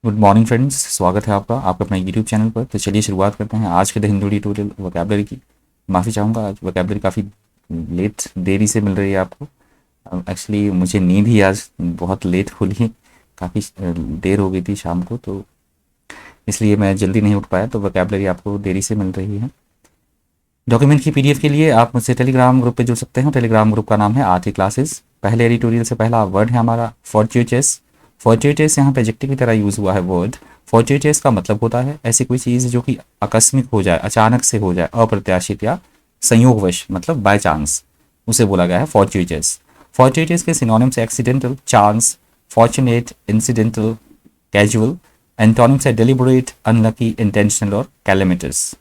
Good morning friends, स्वागत है आपका आपके अपने यूट्यूब चैनल पर। तो चलिए शुरुआत करते हैं आज के द हिंदू ट्यूटोरियल वोकैबलरी की। माफ़ी चाहूँगा, आज वोकैबलरी काफ़ी लेट देरी से मिल रही है आपको। एक्चुअली मुझे नींद ही आज बहुत लेट खुली, काफ़ी देर हो गई थी शाम को, तो इसलिए मैं जल्दी नहीं उठ पाया। तो वोकैबलरी आपको देरी से मिल रही है। डॉक्यूमेंट की पीडीएफ के लिए आप मुझसे टेलीग्राम ग्रुप पे जुड़ सकते हैं। टेलीग्राम ग्रुप का नाम है आरटी क्लासेस। पहले एडिटोरियल से पहला वर्ड है हमारा फॉर्चुइटस। फॉर्चुइटस यहाँ पे एडजेक्टिव की तरह यूज़ हुआ है वर्ड। फॉर्चुइटस का मतलब होता है ऐसी कोई चीज़ जो कि आकस्मिक हो जाए, अचानक से हो जाए, अप्रत्याशित या संयोगवश, मतलब बाय चांस, उसे बोला गया है फॉर्चुइटस। फॉर्चुइटस के synonyms accidental, chance, fortunate, incidental, casual. Antonyms है डेलिबरेट, अनलकी, इंटेंशनल और कैलेमिटस।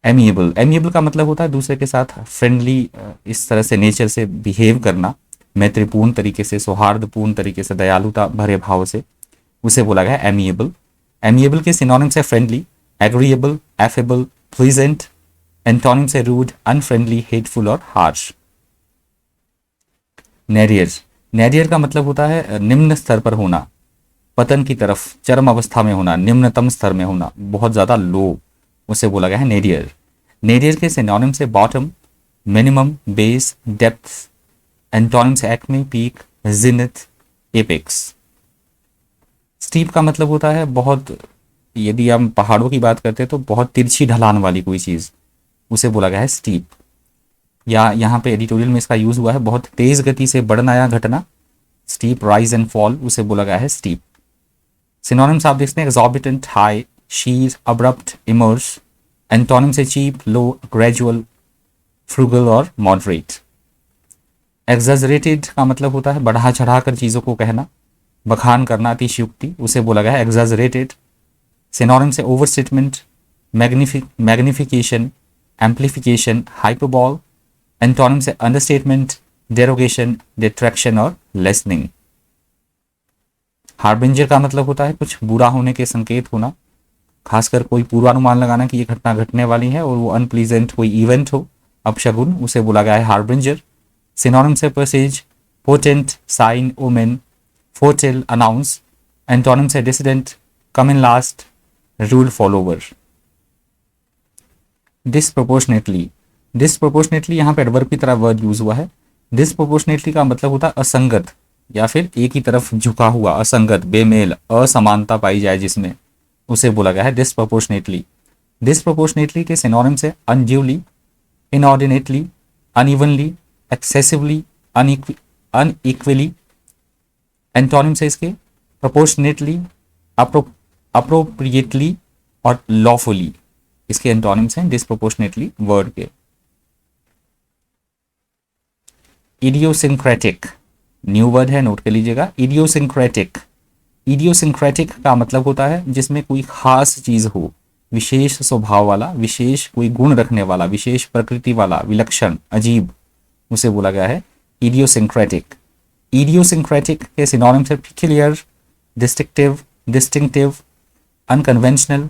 एमिएबल, एमिएबल का मतलब होता है दूसरे के साथ फ्रेंडली, इस तरह से नेचर से बिहेव करना, मैत्रीपूर्ण तरीके से, सौहार्दपूर्ण तरीके से, दयालुता भरे भाव से, उसे बोला गया है एमिएबल। एमिएबल के सिनोनिम्स है friendly, agreeable, affable, pleasant. Antonyms है रूड, अनफ्रेंडली, हेटफुल और हार्श। नेरियर, नेरियर का मतलब होता है निम्न स्तर पर होना, पतन की तरफ, चरम अवस्था में होना, निम्नतम स्तर में होना, बहुत ज़्यादा लो, उसे बोला गया है नेरियर। नेरियर के सिनोनिम्स से bottom, minimum, base, depth. Antonyms है एक्मे, पीक, जिनथ, एपेक्स। स्टीप का मतलब होता है बहुत, यदि हम पहाड़ों की बात करते हैं तो बहुत तिरछी ढलान वाली कोई चीज़, उसे बोला गया है स्टीप। या यहाँ पे एडिटोरियल में इसका यूज़ हुआ है बहुत तेज़ गति से बढ़ना या घटना, स्टीप राइज एंड फॉल, उसे बोला गया है स्टीप। सिनोनिम्स आप देखते हैं एग्जॉर्बिटेंट, हाई, शीर, अब्रप्ट, इमर्स। एंटोनिम्स है चीप, लो, ग्रेजुअल, फ्रूगल और मॉडरेट। एग्जैजरेटेड का मतलब होता है बढ़ा चढ़ा कर चीज़ों को कहना, बखान करना, अतिशयोक्ति, उसे बोला गया है एग्जैजरेटेड। सिनोनिम्स है over statement, magnification, amplification, hyperbole. Antonyms है अंडरस्टेटमेंट, डेरोगेशन, डिट्रैक्शन और लेसनिंग। हार्बिंजर का मतलब होता है कुछ बुरा होने के संकेत होना, खासकर कोई पूर्वानुमान लगाना कि ये घटना घटने वाली है और वो अनप्लीजेंट कोई इवेंट हो, अपशगुन, उसे बोला गया है हार्बिंजर। सिनोनिम्स है presage, portent, sign, omen, foretell, announce. Antonyms है dissident, come in last, rule follower. Disproportionately, disproportionately यहाँ पे एडवर्ब की तरह वर्ड यूज हुआ है। डिसप्रोपोर्शनेटली का मतलब होता है असंगत या फिर एक ही तरफ झुका हुआ, असंगत, बेमेल, असमानता पाई जाए जिसमें, उसे बोला गया है डिसप्रोपोर्शनेटली। डिसप्रोपोर्शनेटली के सिनोनिम्स है unduly, inordinately, unevenly, excessively, unequally. Antonyms है इसके प्रोपोर्शनेटली, अप्रोप्रिएटली और लॉफुली। इसके एंटोनिम्स हैं डिसप्रोपोर्शनेटली वर्ड के। इडियोसिंक्रेटिक, न्यू वर्ड है, नोट कर लीजिएगा। इडियोसिंक्रेटिक, इडियोसिंक्रेटिक का मतलब होता है जिसमें कोई खास चीज हो, विशेष स्वभाव वाला, विशेष कोई गुण रखने वाला, विशेष प्रकृति वाला, विलक्षण, अजीब, उसे बोला गया है इडियोसिंक्रेटिक। इडियोसिंक्रेटिक के सिनोनिम्स है peculiar, distinctive, distinctive, unconventional,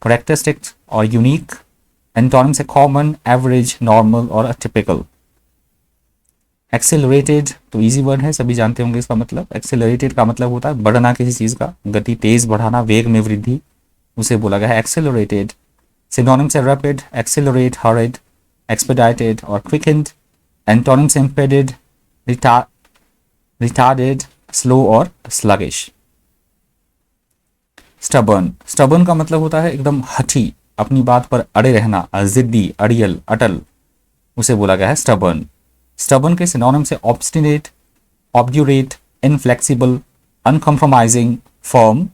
characteristic और यूनिक। एंटोनिम्स है कॉमन, एवरेज, नॉर्मल और टिपिकल। एक्सेलरेटेड तो इजी वर्ड है, सभी जानते होंगे इसका मतलब। एक्सेलरेटेड का मतलब होता है बढ़ना किसी चीज का, गति तेज बढ़ाना, वेग में वृद्धि, उसे बोला गया है एक्सेलरेटेड। सिनोनिम्स है रैपिड, एक्सेलरेट, हरिड, एक्सपेडाइटेड और क्विकेंड। एंटोनिम्स इम्पेडेड, रिटार्डेड, स्लो और स्लगिश। स्टबर्न, स्टबर्न का मतलब होता है एकदम हठी, अपनी बात पर अड़े रहना, जिद्दी, अड़ियल, अटल, उसे बोला गया है स्टबर्न। स्टबर्न के सिनोनिम्स है obstinate, obdurate, inflexible, uncompromising, firm.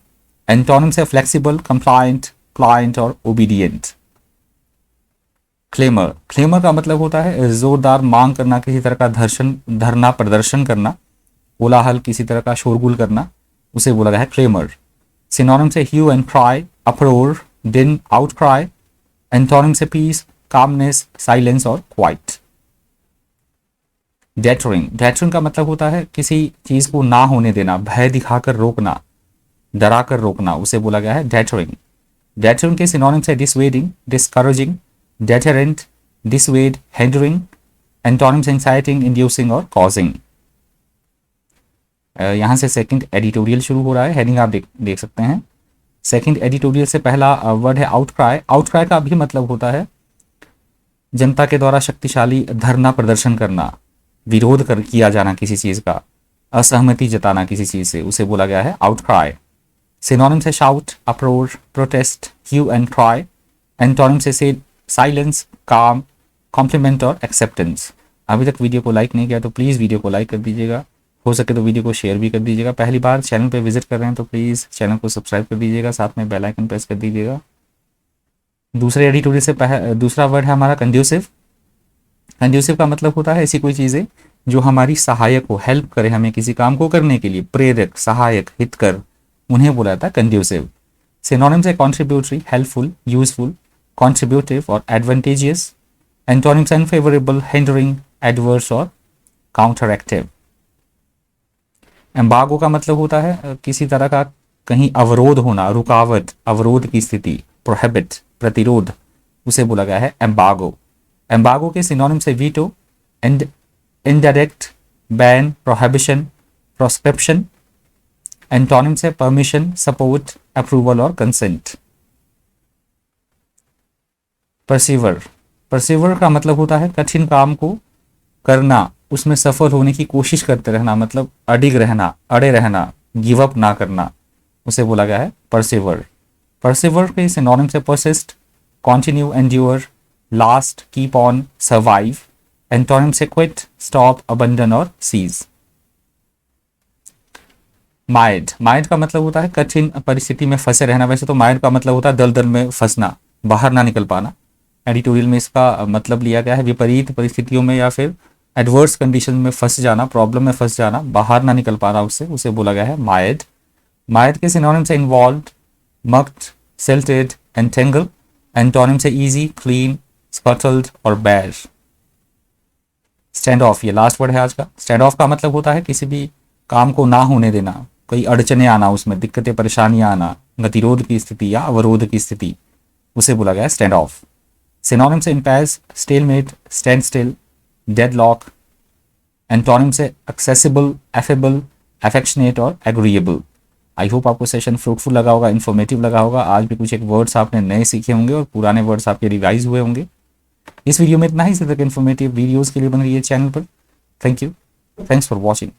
Antonyms है फ्लेक्सिबल, कंप्लायंट, प्लायंट और ओबीडियंट। क्लेमर, क्लेमर का मतलब होता है जोरदार मांग करना, किसी तरह का धरना, प्रदर्शन करना, कोलाहल, किसी तरह का शोरगुल करना, उसे बोला गया है क्लेमर। सिनोनिम्स है ह्यू एंड क्राई, अप्रोर, दिन, आउटक्राई। एंटोनिम्स है पीस, कामनेस, साइलेंस और क्वाइट। डेटरिंग, डेटरिंग का मतलब होता है किसी चीज को ना होने देना, भय दिखाकर रोकना, डरा कर रोकना, उसे बोला गया है डेटरिंग। डेटरिंग के सिनोनिम्स है dissuading, discouraging, deterrent, dissuade, hindering. Antonyms inciting, inducing और कॉजिंग। यहाँ से सेकंड एडिटोरियल शुरू हो रहा है, हेडिंग आप देख सकते हैं। सेकंड एडिटोरियल से पहला वर्ड है आउटक्राई। आउटक्राई का भी मतलब होता है जनता के द्वारा शक्तिशाली धरना प्रदर्शन करना, विरोध किया जाना किसी चीज़ का, असहमति जताना किसी चीज़ से, उसे बोला गया है आउटक्राई। सिनोनिम्स है shout, uproar, protest, hue and cry. Antonym से साइलेंस, काम, कॉम्प्लीमेंट और एक्सेप्टेंस। अभी तक वीडियो को लाइक नहीं किया तो प्लीज़ वीडियो को लाइक कर दीजिएगा, हो सके तो वीडियो को शेयर भी कर दीजिएगा। पहली बार चैनल पे विजिट कर रहे हैं तो प्लीज़ चैनल को सब्सक्राइब कर दीजिएगा, साथ में बेल आइकन प्रेस कर दीजिएगा। दूसरे एडिटोरियल से दूसरा वर्ड है हमारा कंड्यूसिव। कंड्यूसिव का मतलब होता है ऐसी कोई चीज़ें जो हमारी सहायक हो, हेल्प करे हमें किसी काम को करने के लिए, प्रेरक, सहायक, हितकर, उन्हें बोला जाता है कंड्यूसिव। सिनोनिम्स है कॉन्ट्रीब्यूटरी, हेल्पफुल, यूजफुल, कॉन्ट्रीब्यूटिव और advantageous. Antonyms unfavourable, hindering, adverse और काउंटर एक्टिव। एम्बार्गो का मतलब होता है किसी तरह का कहीं अवरोध होना, रुकावट, अवरोध की स्थिति, प्रोहिबिट, प्रतिरोध, उसे बोला गया है एम्बार्गो। एम्बार्गो के सिनोनिम से veto, interdict, ban, prohibition, proscription. Antonym से परमिशन, सपोर्ट, अप्रूवल और कंसेंट। परसिवर। परसिवर का मतलब होता है कठिन काम को करना, उसमें सफल होने की कोशिश करते रहना, मतलब अडिग रहना, अड़े रहना, गिव अप ना करना, उसे बोला गया है परसिवर। परसिवर के सिनोनिम से persist, continue, endure, last, keep on, survive. Antonym से क्विट, स्टॉप, अबंडन और सीज। माइड। माइड का मतलब होता है कठिन परिस्थिति में फंसे रहना। वैसे तो माइड का मतलब होता है दलदल में फंसना, बाहर ना निकल पाना। एडिटोरियल में इसका मतलब लिया गया है विपरीत परिस्थितियों में या फिर एडवर्स कंडीशन में फंस जाना, प्रॉब्लम में फंस जाना, बाहर ना निकल पाना उससे, उसे बोला गया है माइड। माइड के सिनोनिम से इन्वॉल्व्ड, मक्ड, सिल्टेड, एंटेंगल। एंटोनिम से इजी, क्लीन, स्कटल्ड और बैर। स्टैंड ऑफ, ये लास्ट वर्ड है आज का। स्टैंड ऑफ का मतलब होता है किसी भी काम को ना होने देना, कोई अड़चने आना, उसमें दिक्कतें परेशानियां आना, गतिरोध की स्थिति या अवरोध की स्थिति, उसे बोला गया है स्टैंड ऑफ। सिनोनिम से impasse, stalemate, standstill, deadlock. Antonym से एक्सेसिबल, एफेबल, एफेक्शनेट और एग्रीएबल। आई होप आपको सेशन फ्रूटफुल लगा होगा, इन्फॉर्मेटिव लगा होगा। आज भी कुछ एक वर्ड्स आपने नए सीखे होंगे और पुराने वर्ड्स आपके रिवाइज हुए होंगे। इस वीडियो में इतना ही। इसी तरह के इन्फॉर्मेटिव वीडियोज़ के लिए बन रही है चैनल पर। Thank you, thanks for watching.